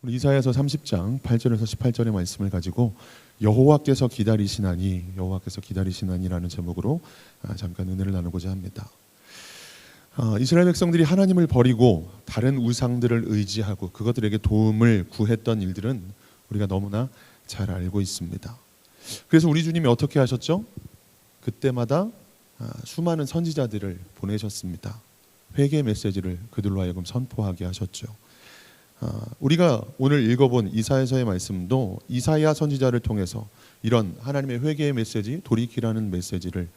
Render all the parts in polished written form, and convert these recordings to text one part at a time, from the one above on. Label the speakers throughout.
Speaker 1: 우리 이사야서 30장 8절에서 18절의 말씀을 가지고 여호와께서 기다리시나니라는 제목으로 잠깐 은혜를 나누고자 합니다. 이스라엘 백성들이 하나님을 버리고 다른 우상들을 의지하고 그것들에게 도움을 구했던 일들은 우리가 너무나 잘 알고 있습니다. 그래서 우리 주님이 어떻게 하셨죠? 그때마다 수많은 선지자들을 보내셨습니다. 회개 메시지를 그들로 하여금 선포하게 하셨죠. 우리가 오늘 읽어본 이사야서의 말씀도 이사야 선지자를 통해서 이런 하나님의 회개의 메시지, 돌이키라는 메시지를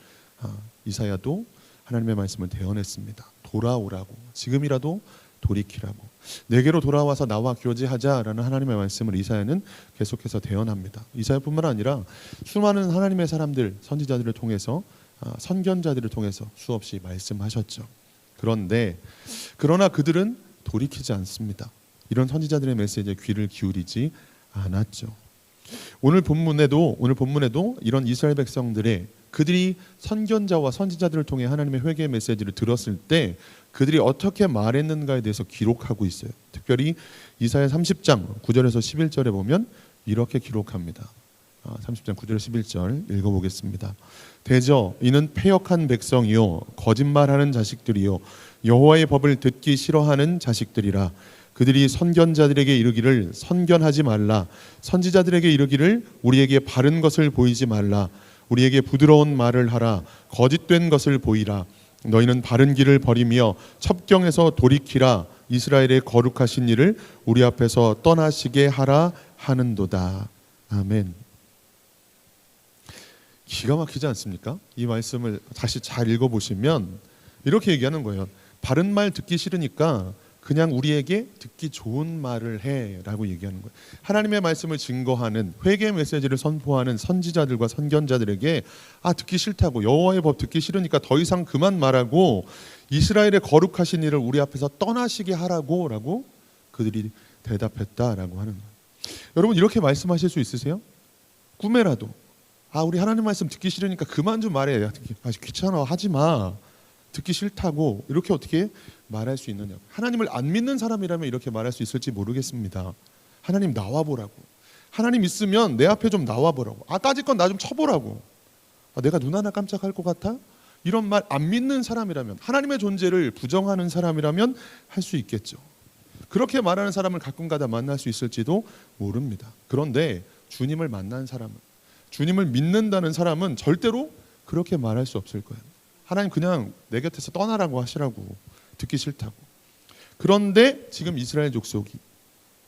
Speaker 1: 이사야도 하나님의 말씀을 대언했습니다. 돌아오라고, 지금이라도 돌이키라고, 내게로 돌아와서 나와 교제하자라는 하나님의 말씀을 이사야는 계속해서 대언합니다. 이사야뿐만 아니라 수많은 하나님의 사람들, 선지자들을 통해서 선견자들을 통해서 수없이 말씀하셨죠. 그러나 그들은 돌이키지 않습니다. 이런 선지자들의 메시지에 귀를 기울이지 않았죠. 오늘 본문에도 이런 이스라엘 백성들의 그들이 선견자와 선지자들을 통해 하나님의 회개의 메시지를 들었을 때 그들이 어떻게 말했는가에 대해서 기록하고 있어요. 특별히 이사야 30장 9절에서 11절에 보면 이렇게 기록합니다. 30장 9절 11절 읽어보겠습니다. 대저 이는 패역한 백성이요 거짓말하는 자식들이요 여호와의 법을 듣기 싫어하는 자식들이라. 그들이 선견자들에게 이르기를 선견하지 말라, 선지자들에게 이르기를 우리에게 바른 것을 보이지 말라, 우리에게 부드러운 말을 하라, 거짓된 것을 보이라. 너희는 바른 길을 버리며 첩경에서 돌이키라. 이스라엘의 거룩하신 이를 우리 앞에서 떠나시게 하라 하는도다. 아멘. 기가 막히지 않습니까? 이 말씀을 다시 잘 읽어보시면 이렇게 얘기하는 거예요. 바른 말 듣기 싫으니까 그냥 우리에게 듣기 좋은 말을 해라고 얘기하는 거예요. 하나님의 말씀을 증거하는 회개 메시지를 선포하는 선지자들과 선견자들에게 듣기 싫다고, 여호와의 법 듣기 싫으니까 더 이상 그만 말하고 이스라엘의 거룩하신 이를 우리 앞에서 떠나시게 하라고 그들이 대답했다라고 하는 거예요. 여러분 이렇게 말씀하실 수 있으세요? 꿈에라도 우리 하나님 말씀 듣기 싫으니까 그만 좀 말해. 귀찮아, 하지 마. 듣기 싫다고 이렇게 어떻게 말할 수 있느냐. 하나님을 안 믿는 사람이라면 이렇게 말할 수 있을지 모르겠습니다. 하나님 나와보라고, 하나님 있으면 내 앞에 좀 나와보라고, 따질건 나 좀 쳐보라고, 내가 눈 하나 깜짝할 것 같아? 이런 말 안 믿는 사람이라면, 하나님의 존재를 부정하는 사람이라면 할 수 있겠죠. 그렇게 말하는 사람을 가끔가다 만날 수 있을지도 모릅니다. 그런데 주님을 만난 사람은, 주님을 믿는다는 사람은 절대로 그렇게 말할 수 없을 거예요. 하나님 그냥 내 곁에서 떠나라고 하시라고, 듣기 싫다고. 그런데 지금 이스라엘 족속이,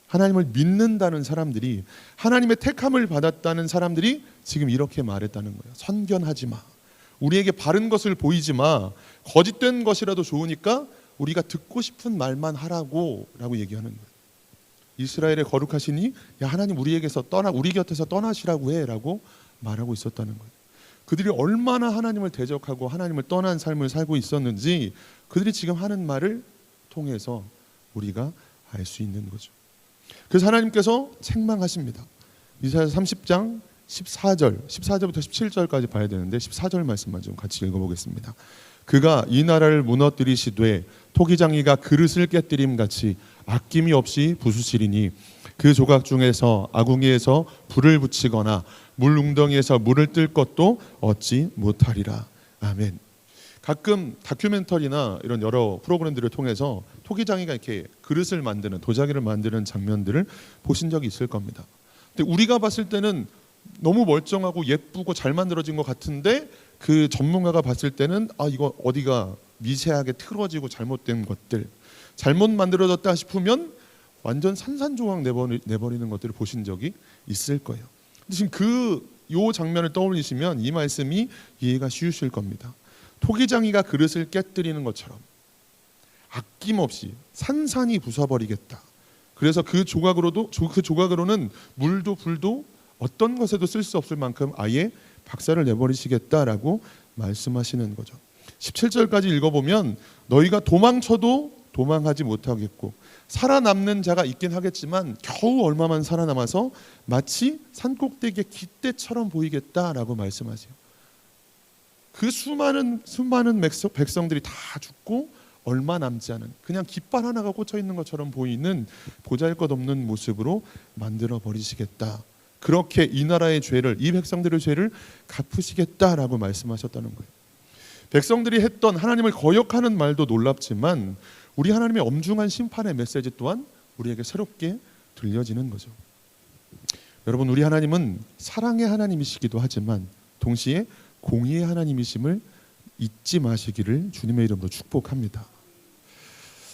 Speaker 1: 하나님을 믿는다는 사람들이, 하나님의 택함을 받았다는 사람들이 지금 이렇게 말했다는 거예요. 선견하지 마, 우리에게 바른 것을 보이지 마, 거짓된 것이라도 좋으니까 우리가 듣고 싶은 말만 하라고 얘기하는 거예요. 이스라엘의 거룩하시니 하나님 우리 곁에서 떠나시라고 해라고 말하고 있었다는 거예요. 그들이 얼마나 하나님을 대적하고 하나님을 떠난 삶을 살고 있었는지 그들이 지금 하는 말을 통해서 우리가 알 수 있는 거죠. 그래서 하나님께서 책망하십니다. 이사야 30장 14절부터 17절까지 봐야 되는데 14절 말씀만 좀 같이 읽어보겠습니다. 그가 이 나라를 무너뜨리시되 토기장이가 그릇을 깨뜨림같이 아낌이 없이 부수시리니 그 조각 중에서 아궁이에서 불을 붙이거나 물 웅덩이에서 물을 뜰 것도 얻지 못하리라. 아멘. 가끔 다큐멘터리나 이런 여러 프로그램들을 통해서 토기장이가 이렇게 그릇을 만드는, 도자기를 만드는 장면들을 보신 적이 있을 겁니다. 근데 우리가 봤을 때는 너무 멀쩡하고 예쁘고 잘 만들어진 것 같은데 그 전문가가 봤을 때는 이거 어디가 미세하게 틀어지고 잘못된 것들, 잘못 만들어졌다 싶으면 완전 산산조각 내버리는 것들을 보신 적이 있을 거예요. 지금 요 장면을 떠올리시면 이 말씀이 이해가 쉬우실 겁니다. 토기장이가 그릇을 깨뜨리는 것처럼 아낌없이 산산이 부숴버리겠다. 그래서 그 조각으로는 물도 불도 어떤 것에도 쓸 수 없을 만큼 아예 박살을 내버리시겠다라고 말씀하시는 거죠. 17절까지 읽어보면 너희가 도망쳐도 도망하지 못하겠고 살아남는 자가 있긴 하겠지만 겨우 얼마만 살아남아서 마치 산꼭대기의 깃대처럼 보이겠다라고 말씀하세요. 그 수많은 백성들이 다 죽고 얼마 남지 않은 그냥 깃발 하나가 꽂혀 있는 것처럼 보이는 보잘것없는 모습으로 만들어 버리시겠다. 그렇게 이 나라의 죄를, 이 백성들의 죄를 갚으시겠다라고 말씀하셨다는 거예요. 백성들이 했던 하나님을 거역하는 말도 놀랍지만 우리 하나님의 엄중한 심판의 메시지 또한 우리에게 새롭게 들려지는 거죠. 여러분, 우리 하나님은 사랑의 하나님이시기도 하지만 동시에 공의의 하나님이심을 잊지 마시기를 주님의 이름으로 축복합니다.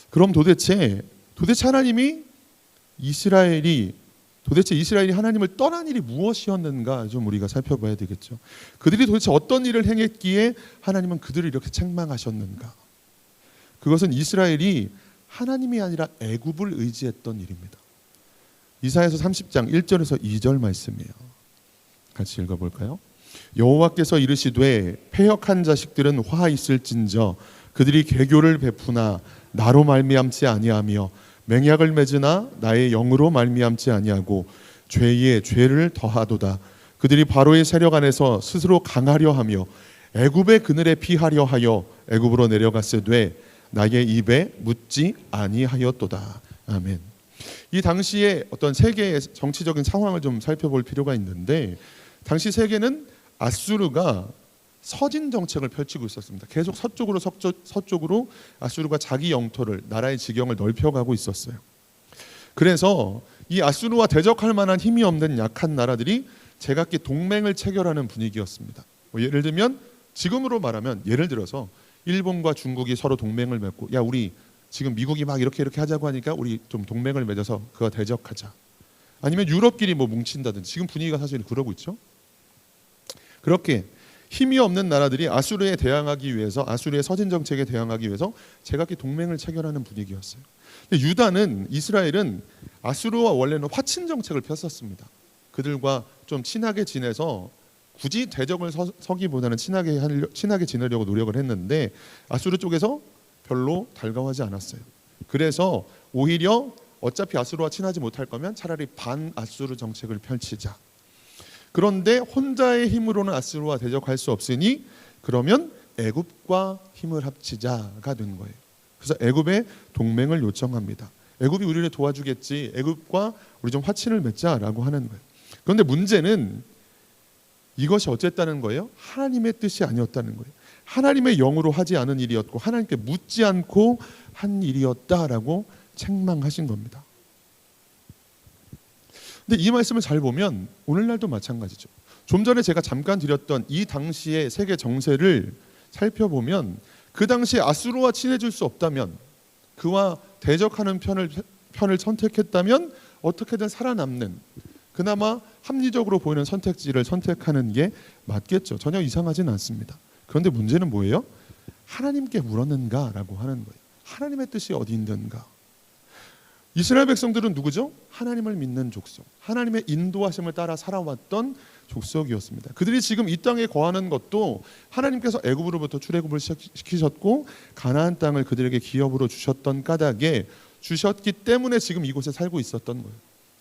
Speaker 1: 그럼 도대체 하나님이 이스라엘이 하나님을 떠난 일이 무엇이었는가 좀 우리가 살펴봐야 되겠죠. 그들이 도대체 어떤 일을 행했기에 하나님은 그들을 이렇게 책망하셨는가? 그것은 이스라엘이 하나님이 아니라 애굽을 의지했던 일입니다. 이사야서 30장 1절에서 2절 말씀이에요. 같이 읽어볼까요? 여호와께서 이르시되 패역한 자식들은 화 있을진저 그들이 개교를 베푸나 나로 말미암지 아니하며 맹약을 맺으나 나의 영으로 말미암지 아니하고 죄에 죄를 더하도다. 그들이 바로의 세력 안에서 스스로 강하려 하며 애굽의 그늘에 피하려 하여 애굽으로 내려갔으되 나의 입에 묻지 아니하였도다. 아멘. 이 당시에 어떤 세계의 정치적인 상황을 좀 살펴볼 필요가 있는데 당시 세계는 아수르가 서진 정책을 펼치고 있었습니다. 계속 서쪽으로 아수르가 자기 영토를, 나라의 지경을 넓혀가고 있었어요. 그래서 이 아수르와 대적할 만한 힘이 없는 약한 나라들이 제각기 동맹을 체결하는 분위기였습니다. 예를 들면 지금으로 말하면 예를 들어서 일본과 중국이 서로 동맹을 맺고 야 우리 지금 미국이 막 이렇게 하자고 하니까 우리 좀 동맹을 맺어서 그거 대적하자. 아니면 유럽끼리 뭐 뭉친다든지 지금 분위기가 사실 그러고 있죠. 그렇게 힘이 없는 나라들이 아수르에 대항하기 위해서 아수르의 서진 정책에 대항하기 위해서 제각기 동맹을 체결하는 분위기였어요. 근데 이스라엘은 아수르와 원래는 화친 정책을 폈었습니다. 그들과 좀 친하게 지내서 굳이 대적을 서기보다는 친하게 지내려고 노력을 했는데 아수르 쪽에서 별로 달가워하지 않았어요. 그래서 오히려 어차피 아수르와 친하지 못할 거면 차라리 반아수르 정책을 펼치자. 그런데 혼자의 힘으로는 아수르와 대적할 수 없으니 그러면 애굽과 힘을 합치자가 된 거예요. 그래서 애굽에 동맹을 요청합니다. 애굽이 우리를 도와주겠지. 애굽과 우리 좀 화친을 맺자라고 하는 거예요. 그런데 문제는 이것이 어쨌다는 거예요? 하나님의 뜻이 아니었다는 거예요. 하나님의 영으로 하지 않은 일이었고 하나님께 묻지 않고 한 일이었다라고 책망하신 겁니다. 근데 이 말씀을 잘 보면 오늘날도 마찬가지죠. 좀 전에 제가 잠깐 드렸던 이 당시의 세계 정세를 살펴보면 그 당시에 아수르와 친해질 수 없다면 그와 대적하는 편을 선택했다면 어떻게든 살아남는 그나마 합리적으로 보이는 선택지를 선택하는 게 맞겠죠. 전혀 이상하진 않습니다. 그런데 문제는 뭐예요? 하나님께 물었는가라고 하는 거예요. 하나님의 뜻이 어디 있는가? 이스라엘 백성들은 누구죠? 하나님을 믿는 족속, 하나님의 인도하심을 따라 살아왔던 족속이었습니다. 그들이 지금 이 땅에 거하는 것도 하나님께서 애굽으로부터 출애굽을 시키셨고 가나안 땅을 그들에게 기업으로 주셨던 까닭에 주셨기 때문에 지금 이곳에 살고 있었던 거예요.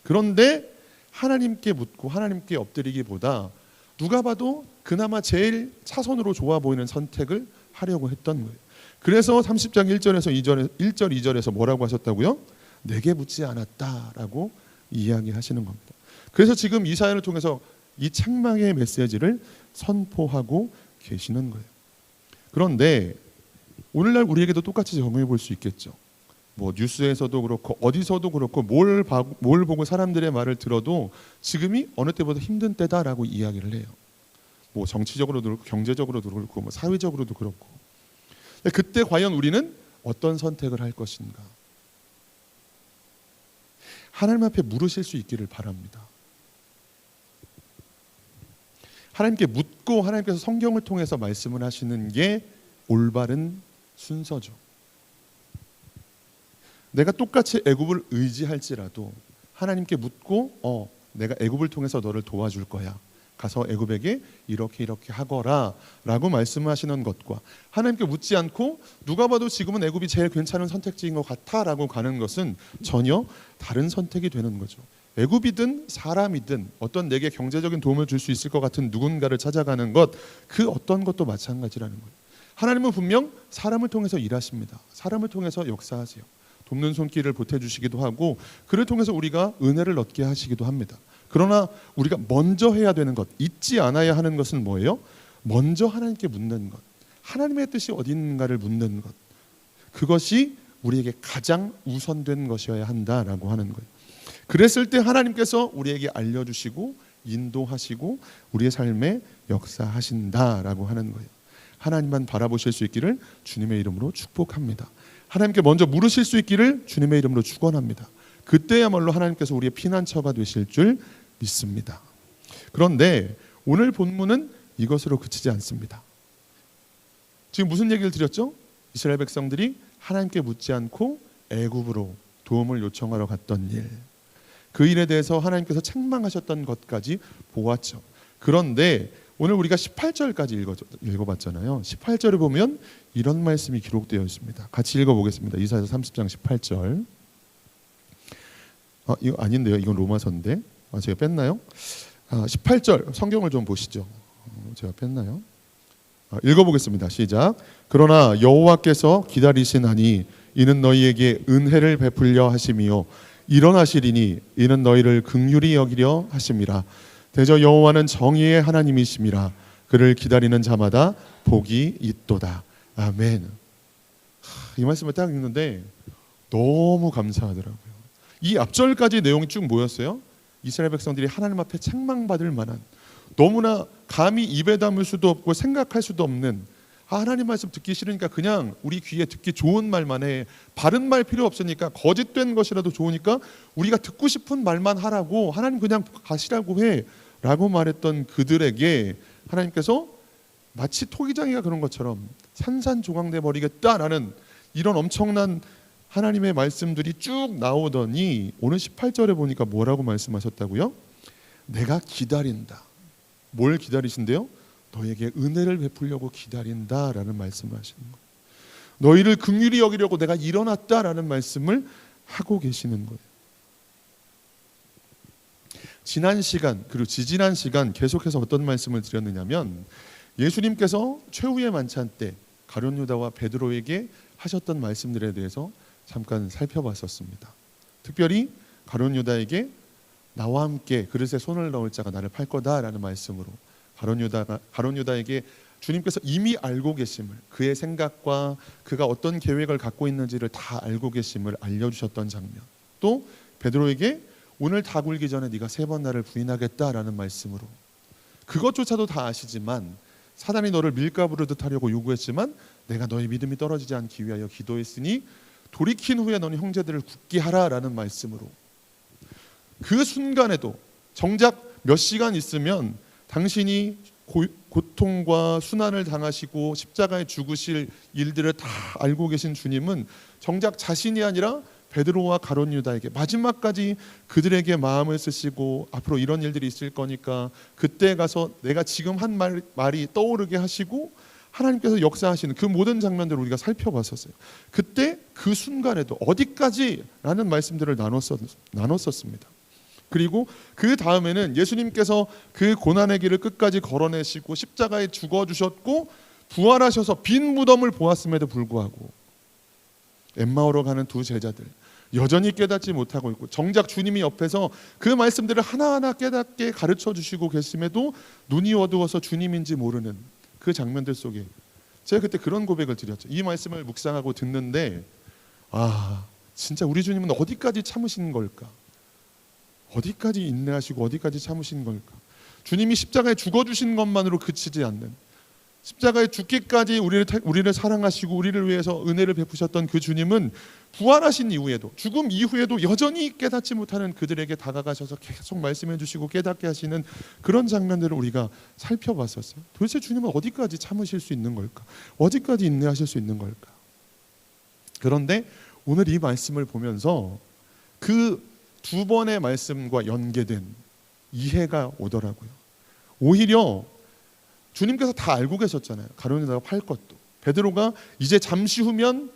Speaker 1: 그런데 하나님께 묻고 하나님께 엎드리기보다 누가 봐도 그나마 제일 차선으로 좋아 보이는 선택을 하려고 했던 거예요. 그래서 30장 1절 2절에서 뭐라고 하셨다고요? 내게 묻지 않았다라고 이야기하시는 겁니다. 그래서 지금 이 사연을 통해서 이 책망의 메시지를 선포하고 계시는 거예요. 그런데 오늘날 우리에게도 똑같이 적용해 볼 수 있겠죠. 뭐 뉴스에서도 그렇고 어디서도 그렇고 뭘 보고 사람들의 말을 들어도 지금이 어느 때보다 힘든 때다라고 이야기를 해요. 뭐 정치적으로도 그렇고 경제적으로도 그렇고 뭐 사회적으로도 그렇고. 그때 과연 우리는 어떤 선택을 할 것인가? 하나님 앞에 물으실 수 있기를 바랍니다. 하나님께 묻고 하나님께서 성경을 통해서 말씀을 하시는 게 올바른 순서죠. 내가 똑같이 애굽을 의지할지라도 하나님께 묻고 내가 애굽을 통해서 너를 도와줄 거야. 가서 애굽에게 이렇게 하거라 라고 말씀하시는 것과 하나님께 묻지 않고 누가 봐도 지금은 애굽이 제일 괜찮은 선택지인 것 같아 라고 가는 것은 전혀 다른 선택이 되는 거죠. 애굽이든 사람이든 어떤 내게 경제적인 도움을 줄 수 있을 것 같은 누군가를 찾아가는 것 그 어떤 것도 마찬가지라는 거예요. 하나님은 분명 사람을 통해서 일하십니다. 사람을 통해서 역사하세요. 돕는 손길을 보태주시기도 하고 그를 통해서 우리가 은혜를 얻게 하시기도 합니다. 그러나 우리가 먼저 해야 되는 것, 잊지 않아야 하는 것은 뭐예요? 먼저 하나님께 묻는 것, 하나님의 뜻이 어디 있는가를 묻는 것, 그것이 우리에게 가장 우선된 것이어야 한다라고 하는 거예요. 그랬을 때 하나님께서 우리에게 알려주시고 인도하시고 우리의 삶에 역사하신다라고 하는 거예요. 하나님만 바라보실 수 있기를 주님의 이름으로 축복합니다. 하나님께 먼저 물으실 수 있기를 주님의 이름으로 축원합니다. 그때야말로 하나님께서 우리의 피난처가 되실 줄 믿습니다. 그런데 오늘 본문은 이것으로 그치지 않습니다. 지금 무슨 얘기를 드렸죠? 이스라엘 백성들이 하나님께 묻지 않고 애굽으로 도움을 요청하러 갔던 일, 그 일에 대해서 하나님께서 책망하셨던 것까지 보았죠. 그런데 오늘 우리가 18절까지 읽어봤잖아요. 18절에 보면 이런 말씀이 기록되어 있습니다. 같이 읽어보겠습니다. 이사야서 30장 18절. 이거 아닌데요. 이건 로마서인데. 제가 뺐나요? 18절 성경을 좀 보시죠. 제가 뺐나요? 읽어보겠습니다. 시작. 그러나 여호와께서 기다리시나니 이는 너희에게 은혜를 베풀려 하심이요 일어나시리니 이는 너희를 긍휼히 여기려 하심이라. 대저 여호와는 정의의 하나님이심이라. 그를 기다리는 자마다 복이 있도다. 아멘. 이 말씀을 딱 읽는데 너무 감사하더라고요. 이 앞절까지 내용이 쭉 모였어요. 이스라엘 백성들이 하나님 앞에 책망받을 만한, 너무나 감히 입에 담을 수도 없고 생각할 수도 없는, 하나님 말씀 듣기 싫으니까 그냥 우리 귀에 듣기 좋은 말만 해, 바른 말 필요 없으니까 거짓된 것이라도 좋으니까 우리가 듣고 싶은 말만 하라고, 하나님 그냥 가시라고 해 라고 말했던 그들에게 하나님께서 마치 토기장이가 그런 것처럼 산산조각내 버리겠다라는 이런 엄청난 하나님의 말씀들이 쭉 나오더니 오늘 18절에 보니까 뭐라고 말씀하셨다고요? 내가 기다린다. 뭘 기다리신대요? 너에게 은혜를 베풀려고 기다린다라는 말씀을 하시는 거예요. 너희를 긍휼히 여기려고 내가 일어났다라는 말씀을 하고 계시는 거예요. 지난 시간 그리고 지지난 시간 계속해서 어떤 말씀을 드렸느냐면 예수님께서 최후의 만찬 때 가룟 유다와 베드로에게 하셨던 말씀들에 대해서 잠깐 살펴봤었습니다. 특별히 가룟 유다에게 나와 함께 그릇에 손을 넣을 자가 나를 팔 거다라는 말씀으로 가룟 유다에게 주님께서 이미 알고 계심을, 그의 생각과 그가 어떤 계획을 갖고 있는지를 다 알고 계심을 알려주셨던 장면, 또 베드로에게 오늘 다 굴기 전에 네가 3번 나를 부인하겠다라는 말씀으로, 그것조차도 다 아시지만 사단이 너를 밀가부르듯 하려고 요구했지만 내가 너의 믿음이 떨어지지 않기 위하여 기도했으니 돌이킨 후에 너는 형제들을 굳게 하라라는 말씀으로, 그 순간에도 정작 몇 시간 있으면 당신이 고통과 순환을 당하시고 십자가에 죽으실 일들을 다 알고 계신 주님은 정작 자신이 아니라 베드로와 가룟 유다에게 마지막까지 그들에게 마음을 쓰시고 앞으로 이런 일들이 있을 거니까 그때 가서 내가 지금 한 말이 떠오르게 하시고 하나님께서 역사하시는 그 모든 장면들을 우리가 살펴봤었어요. 그때 그 순간에도 어디까지라는 말씀들을 나눴었습니다. 그리고 그 다음에는 예수님께서 그 고난의 길을 끝까지 걸어내시고 십자가에 죽어주셨고 부활하셔서 빈 무덤을 보았음에도 불구하고 엠마오로 가는 두 제자들 여전히 깨닫지 못하고 있고, 정작 주님이 옆에서 그 말씀들을 하나하나 깨닫게 가르쳐 주시고 계심에도 눈이 어두워서 주님인지 모르는 그 장면들 속에 제가 그때 그런 고백을 드렸죠. 이 말씀을 묵상하고 듣는데 진짜 우리 주님은 어디까지 참으신 걸까? 어디까지 인내하시고 어디까지 참으신 걸까? 주님이 십자가에 죽어주신 것만으로 그치지 않는, 십자가에 죽기까지 우리를 사랑하시고 우리를 위해서 은혜를 베푸셨던 그 주님은 부활하신 이후에도, 죽음 이후에도 여전히 깨닫지 못하는 그들에게 다가가셔서 계속 말씀해 주시고 깨닫게 하시는 그런 장면들을 우리가 살펴봤었어요. 도대체 주님은 어디까지 참으실 수 있는 걸까? 어디까지 인내하실 수 있는 걸까? 그런데 오늘 이 말씀을 보면서 그 2번의 말씀과 연계된 이해가 오더라고요. 오히려 주님께서 다 알고 계셨잖아요. 가룟 유다가 팔 것도, 베드로가 이제 잠시 후면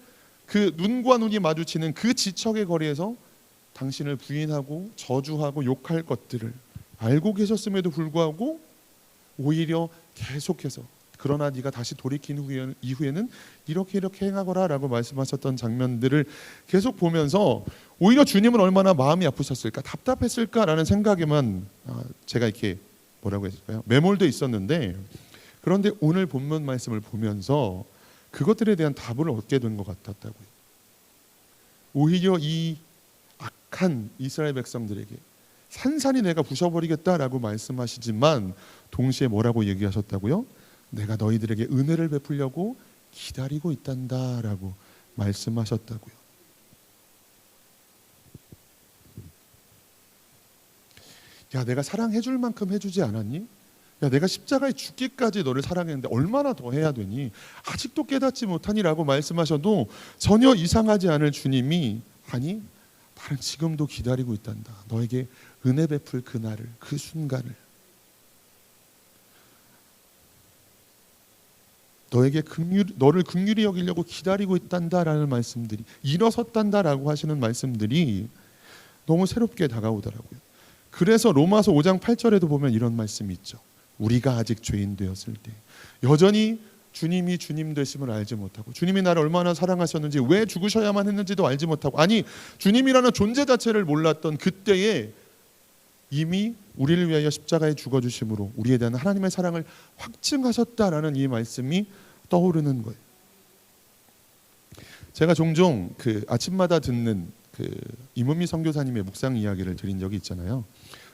Speaker 1: 그 눈과 눈이 마주치는 그 지척의 거리에서 당신을 부인하고 저주하고 욕할 것들을 알고 계셨음에도 불구하고 오히려 계속해서 그러나 네가 다시 돌이킨 이후에는 이렇게 행하거라 라고 말씀하셨던 장면들을 계속 보면서 오히려 주님은 얼마나 마음이 아프셨을까, 답답했을까라는 생각에만 제가 이렇게 뭐라고 했을까요? 매몰돼 있었는데, 그런데 오늘 본문 말씀을 보면서 그것들에 대한 답을 얻게 된 것 같았다고요. 오히려 이 악한 이스라엘 백성들에게 산산이 내가 부셔버리겠다라고 말씀하시지만 동시에 뭐라고 얘기하셨다고요? 내가 너희들에게 은혜를 베풀려고 기다리고 있단다라고 말씀하셨다고요. 야, 내가 사랑해줄 만큼 해주지 않았니? 야, 내가 십자가에 죽기까지 너를 사랑했는데 얼마나 더 해야 되니? 아직도 깨닫지 못하니라고 말씀하셔도 전혀 이상하지 않을 주님이, 아니, 나는 지금도 기다리고 있단다. 너에게 은혜 베풀 그날을, 그 순간을, 너를 긍휼히 여기려고 기다리고 있단다라는 말씀들이, 일어섰단다라고 하시는 말씀들이 너무 새롭게 다가오더라고요. 그래서 로마서 5장 8절에도 보면 이런 말씀이 있죠. 우리가 아직 죄인 되었을 때 여전히 주님이 주님 되심을 알지 못하고, 주님이 나를 얼마나 사랑하셨는지, 왜 죽으셔야만 했는지도 알지 못하고, 아니 주님이라는 존재 자체를 몰랐던 그때에 이미 우리를 위하여 십자가에 죽어주심으로 우리에 대한 하나님의 사랑을 확증하셨다라는 이 말씀이 떠오르는 거예요. 제가 종종 그 아침마다 듣는 그 이문미 선교사님의 묵상 이야기를 드린 적이 있잖아요.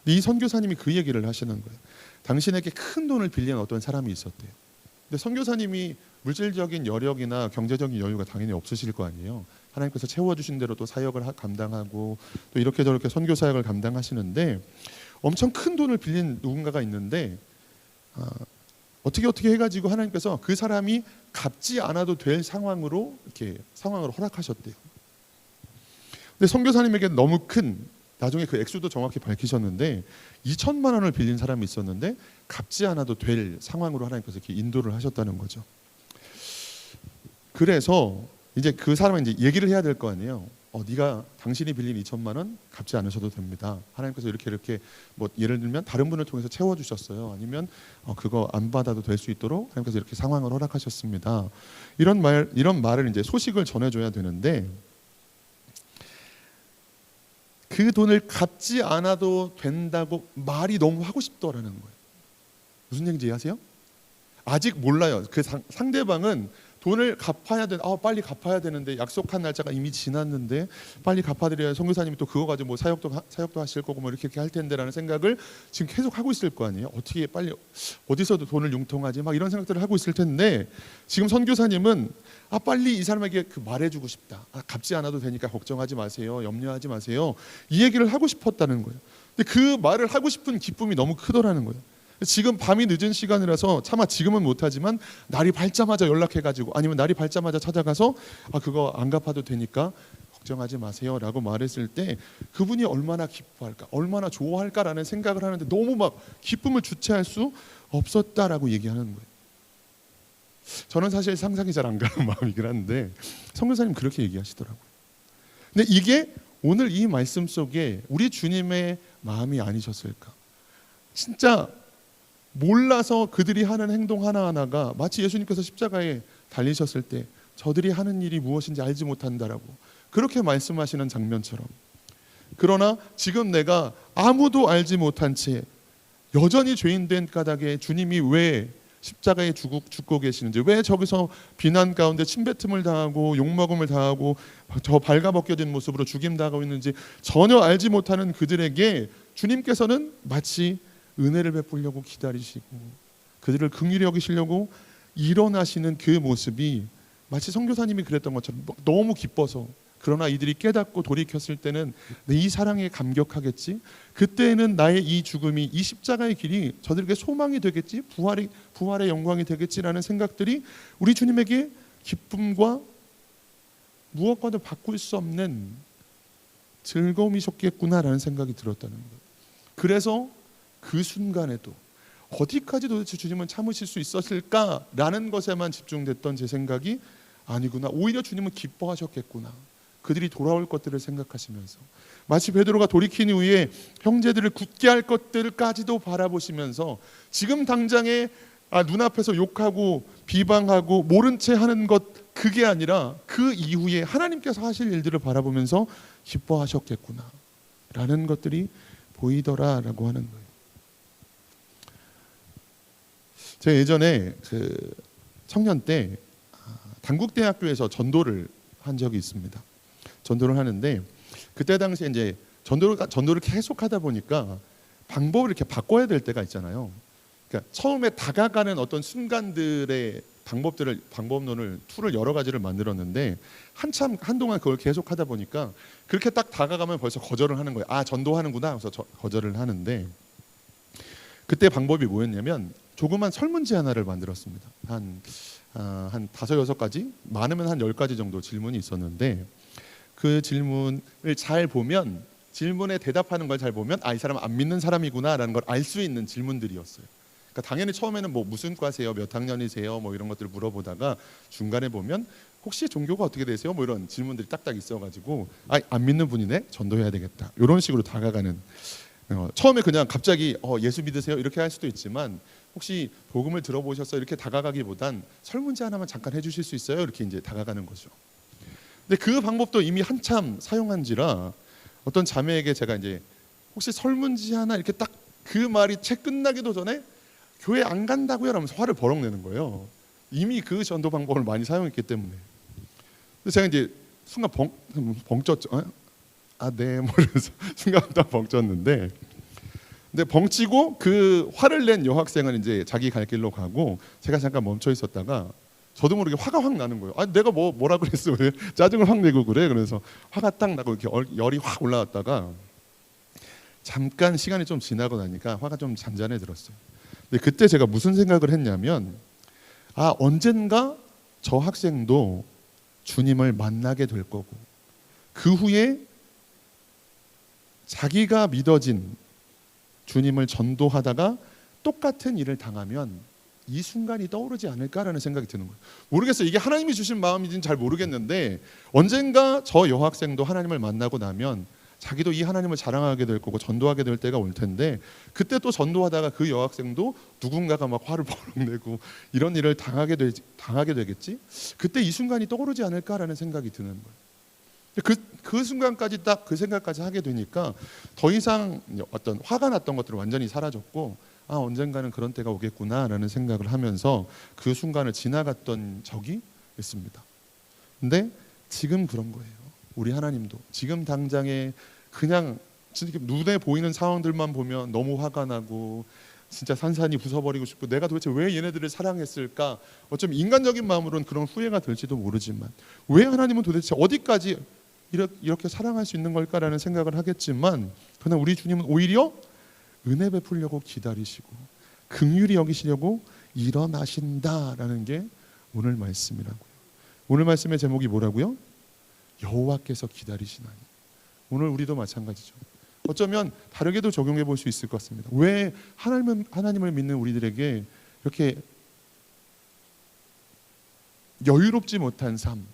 Speaker 1: 근데 이 선교사님이 그 얘기를 하시는 거예요. 당신에게 큰 돈을 빌린 어떤 사람이 있었대요. 근데 선교사님이 물질적인 여력이나 경제적인 여유가 당연히 없으실 거 아니에요. 하나님께서 채워주신 대로 또 사역을 감당하고 또 이렇게 저렇게 선교 사역을 감당하시는데, 엄청 큰 돈을 빌린 누군가가 있는데 어떻게 해가지고 하나님께서 그 사람이 갚지 않아도 될 상황으로 허락하셨대요. 근데 선교사님에게 너무 큰, 나중에 그 액수도 정확히 밝히셨는데 2천만 원을 빌린 사람이 있었는데 갚지 않아도 될 상황으로 하나님께서 이렇게 인도를 하셨다는 거죠. 그래서 이제 그 사람은 이제 얘기를 해야 될 거 아니에요. 네가 당신이 빌린 2천만 원 갚지 않으셔도 됩니다. 하나님께서 이렇게 뭐 예를 들면 다른 분을 통해서 채워주셨어요. 아니면 그거 안 받아도 될 수 있도록 하나님께서 이렇게 상황을 허락하셨습니다. 이런 말을 이제 소식을 전해줘야 되는데, 그 돈을 갚지 않아도 된다고 말이 너무 하고 싶더라는 거예요. 무슨 얘기인지 이해하세요? 아직 몰라요. 그 상대방은 돈을 갚아야 빨리 갚아야 되는데, 약속한 날짜가 이미 지났는데 빨리 갚아드려야 선교사님이 또 그거 가지고 뭐 사역도 하실 거고 뭐 이렇게 할 텐데라는 생각을 지금 계속 하고 있을 거 아니에요. 어떻게 빨리 어디서도 돈을 융통하지, 막 이런 생각들을 하고 있을 텐데, 지금 선교사님은 빨리 이 사람에게 말해주고 싶다. 갚지 않아도 되니까 걱정하지 마세요, 염려하지 마세요, 이 얘기를 하고 싶었다는 거예요. 근데 그 말을 하고 싶은 기쁨이 너무 크더라는 거예요. 지금 밤이 늦은 시간이라서 차마 지금은 못하지만 날이 밝자마자 연락해가지고, 아니면 날이 밝자마자 찾아가서 그거 안 갚아도 되니까 걱정하지 마세요 라고 말했을 때 그분이 얼마나 기뻐할까, 얼마나 좋아할까라는 생각을 하는데 너무 막 기쁨을 주체할 수 없었다라고 얘기하는 거예요. 저는 사실 상상이 잘 안 가는 마음이긴 한데 선교사님 그렇게 얘기하시더라고요. 근데 이게 오늘 이 말씀 속에 우리 주님의 마음이 아니셨을까? 진짜 몰라서 그들이 하는 행동 하나하나가 마치 예수님께서 십자가에 달리셨을 때 저들이 하는 일이 무엇인지 알지 못한다라고 그렇게 말씀하시는 장면처럼, 그러나 지금 내가 아무도 알지 못한 채 여전히 죄인된 까닭에 주님이 왜 십자가에 죽고 계시는지, 왜 저기서 비난 가운데 침뱉음을 당하고 욕먹음을 당하고 저 발가벗겨진 모습으로 죽임 당하고 있는지 전혀 알지 못하는 그들에게 주님께서는 마치 은혜를 베풀려고 기다리시고 그들을 긍휼히 여기시려고 일어나시는 그 모습이 마치 선교사님이 그랬던 것처럼 너무 기뻐서, 그러나 이들이 깨닫고 돌이켰을 때는 이 사랑에 감격하겠지, 그때는 나의 이 죽음이, 이 십자가의 길이 저들에게 소망이 되겠지, 부활의 영광이 되겠지라는 생각들이 우리 주님에게 기쁨과 무엇과도 바꿀 수 없는 즐거움이셨겠구나라는 생각이 들었다는 거예요. 그래서 그 순간에도 어디까지 도대체 주님은 참으실 수 있었을까라는 것에만 집중됐던 제 생각이, 아니구나, 오히려 주님은 기뻐하셨겠구나, 그들이 돌아올 것들을 생각하시면서, 마치 베드로가 돌이킨 이후에 형제들을 굳게 할 것들까지도 바라보시면서 지금 당장에 눈앞에서 욕하고 비방하고 모른 채 하는 것, 그게 아니라 그 이후에 하나님께서 하실 일들을 바라보면서 기뻐하셨겠구나 라는 것들이 보이더라라고 하는 거예요. 제가 예전에 그 청년 때 단국대학교에서 전도를 한 적이 있습니다. 전도를 하는데 그때 당시에 이제 전도를 계속 하다 보니까 방법을 이렇게 바꿔야 될 때가 있잖아요. 그러니까 처음에 다가가는 어떤 순간들의 방법론을 툴을 여러 가지를 만들었는데 한동안 그걸 계속 하다 보니까 그렇게 딱 다가가면 벌써 거절을 하는 거예요. 전도하는구나. 그래서 거절을 하는데 그때 방법이 뭐였냐면 조그만 설문지 하나를 만들었습니다. 한 5-6가지, 많으면 한 10가지 정도 질문이 있었는데 그 질문을 잘 보면, 질문에 대답하는 걸 잘 보면 이 사람은 안 믿는 사람이구나라는 걸 알 수 있는 질문들이었어요. 그러니까 당연히 처음에는 뭐 무슨 과세요, 몇 학년이세요, 뭐 이런 것들을 물어보다가 중간에 보면 혹시 종교가 어떻게 되세요, 뭐 이런 질문들이 딱딱 있어가지고 안 믿는 분이네, 전도해야 되겠다, 이런 식으로 다가가는. 처음에 그냥 갑자기 예수 믿으세요 이렇게 할 수도 있지만 혹시 복음을 들어보셨어요 이렇게 다가가기보단 설문지 하나만 잠깐 해주실 수 있어요 이렇게 이제 다가가는 거죠. 근데 그 방법도 이미 한참 사용한지라 어떤 자매에게 제가 이제 혹시 설문지 하나 이렇게 딱 그 말이 채 끝나기도 전에 교회 안 간다고요 하면서 화를 버럭 내는 거예요. 이미 그 전도 방법을 많이 사용했기 때문에. 그래서 제가 이제 순간 벙 쪘죠. 네, 뭐 이러면서 순간 딱 벙쪘는데, 근데 벙치고 그 화를 낸 여학생은 이제 자기 갈 길로 가고 제가 잠깐 멈춰 있었다가 저도 모르게 화가 확 나는 거예요. 내가 뭐라 그랬어, 왜 짜증을 확 내고 그래. 그래서 화가 딱 나고 이렇게 열이 확 올라왔다가 잠깐 시간이 좀 지나고 나니까 화가 좀 잔잔해들었어요. 근데 그때 제가 무슨 생각을 했냐면 언젠가 저 학생도 주님을 만나게 될 거고 그 후에 자기가 믿어진 주님을 전도하다가 똑같은 일을 당하면 이 순간이 떠오르지 않을까라는 생각이 드는 거예요. 모르겠어요. 이게 하나님이 주신 마음인지는 잘 모르겠는데 언젠가 저 여학생도 하나님을 만나고 나면 자기도 이 하나님을 자랑하게 될 거고 전도하게 될 때가 올 텐데 그때 또 전도하다가 그 여학생도 누군가가 막 화를 버럭 내고 이런 일을 당하게 되겠지? 그때 이 순간이 떠오르지 않을까라는 생각이 드는 거예요. 그 순간까지 딱 그 생각까지 하게 되니까 더 이상 어떤 화가 났던 것들은 완전히 사라졌고 언젠가는 그런 때가 오겠구나라는 생각을 하면서 그 순간을 지나갔던 적이 있습니다. 근데 지금 그런 거예요. 우리 하나님도 지금 당장에 그냥 눈에 보이는 상황들만 보면 너무 화가 나고 진짜 산산이 부숴버리고 싶고 내가 도대체 왜 얘네들을 사랑했을까, 어쩌면 인간적인 마음으로는 그런 후회가 될지도 모르지만 왜 하나님은 도대체 어디까지 이렇게 사랑할 수 있는 걸까라는 생각을 하겠지만 그러나 우리 주님은 오히려 은혜 베풀려고 기다리시고 긍휼히 여기시려고 일어나신다라는 게 오늘 말씀이라고요. 오늘 말씀의 제목이 뭐라고요? 여호와께서 기다리시나니. 오늘 우리도 마찬가지죠. 어쩌면 다르게도 적용해 볼 수 있을 것 같습니다. 왜 하나님을 믿는 우리들에게 이렇게 여유롭지 못한 삶,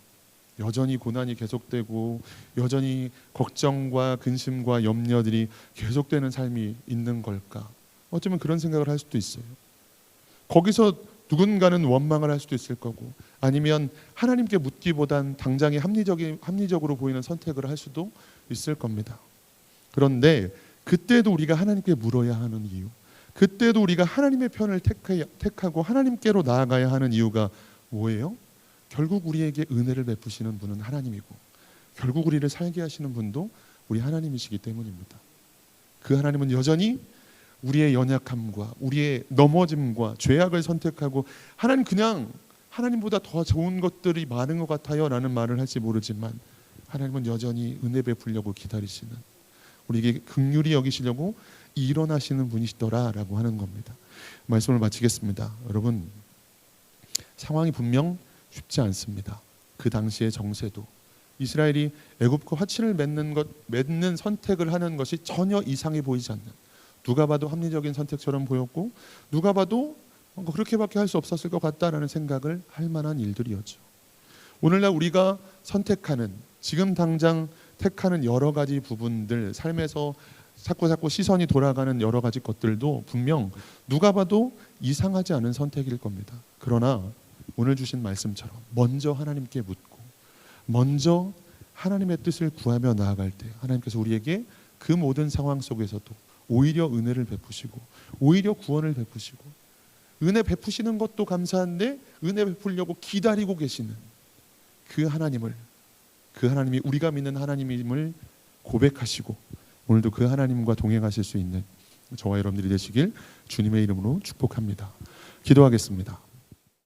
Speaker 1: 여전히 고난이 계속되고 여전히 걱정과 근심과 염려들이 계속되는 삶이 있는 걸까? 어쩌면 그런 생각을 할 수도 있어요. 거기서 누군가는 원망을 할 수도 있을 거고 아니면 하나님께 묻기보단 당장에 합리적으로 보이는 선택을 할 수도 있을 겁니다. 그런데 그때도 우리가 하나님께 물어야 하는 이유, 그때도 우리가 하나님의 편을 택하고 하나님께로 나아가야 하는 이유가 뭐예요? 결국 우리에게 은혜를 베푸시는 분은 하나님이고 결국 우리를 살게 하시는 분도 우리 하나님이시기 때문입니다. 그 하나님은 여전히 우리의 연약함과 우리의 넘어짐과 죄악을 선택하고 하나님 그냥 하나님보다 더 좋은 것들이 많은 것 같아요 라는 말을 할지 모르지만 하나님은 여전히 은혜 베풀려고 기다리시는, 우리에게 긍휼히 여기시려고 일어나시는 분이시더라라고 하는 겁니다. 말씀을 마치겠습니다. 여러분, 상황이 분명 쉽지 않습니다. 그 당시의 정세도 이스라엘이 애굽과 화친을 맺는 선택을 하는 것이 전혀 이상해 보이지 않는, 누가 봐도 합리적인 선택처럼 보였고 누가 봐도 그렇게밖에 할 수 없었을 것 같다라는 생각을 할 만한 일들이었죠. 오늘날 우리가 선택하는, 지금 당장 택하는 여러 가지 부분들, 삶에서 자꾸 시선이 돌아가는 여러 가지 것들도 분명 누가 봐도 이상하지 않은 선택일 겁니다. 그러나 오늘 주신 말씀처럼 먼저 하나님께 묻고 먼저 하나님의 뜻을 구하며 나아갈 때 하나님께서 우리에게 그 모든 상황 속에서도 오히려 은혜를 베푸시고 오히려 구원을 베푸시고 은혜 베푸시는 것도 감사한데 은혜 베풀려고 기다리고 계시는 그 하나님이 우리가 믿는 하나님임을 고백하시고 오늘도 그 하나님과 동행하실 수 있는 저와 여러분들이 되시길 주님의 이름으로 축복합니다. 기도하겠습니다.